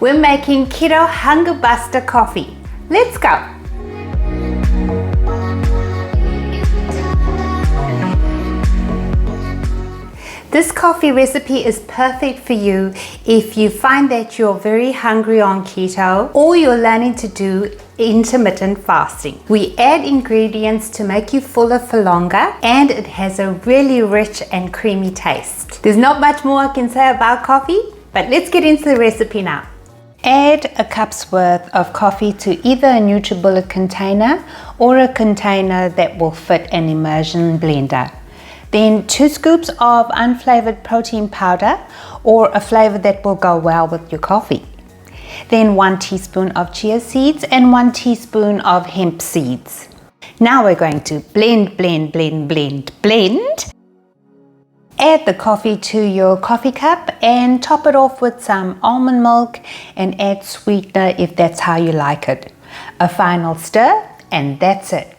We're making Keto Hunger Buster coffee. Let's go! This coffee recipe is perfect for you if you find that you're very hungry on keto or you're learning to do intermittent fasting. We add ingredients to make you fuller for longer, and it has a really rich and creamy taste. There's not much more I can say about coffee, but let's get into the recipe now. Add a cup's worth of coffee to either a NutriBullet container or a container that will fit an immersion blender. Then 2 scoops of unflavored protein powder or a flavor that will go well with your coffee. Then 1 teaspoon of chia seeds and 1 teaspoon of hemp seeds. Now we're going to blend. Add the coffee to your coffee cup and top it off with some almond milk and add sweetener if that's how you like it. A final stir and that's it.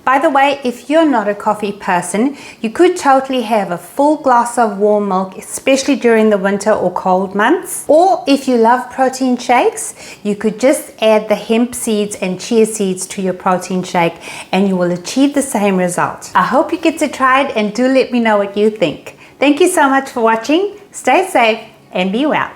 By the way, if you're not a coffee person, you could totally have a full glass of warm milk, especially during the winter or cold months. Or if you love protein shakes, you could just add the hemp seeds and chia seeds to your protein shake and you will achieve the same result. I hope you get to try it and do let me know what you think. Thank you so much for watching. Stay safe and be well.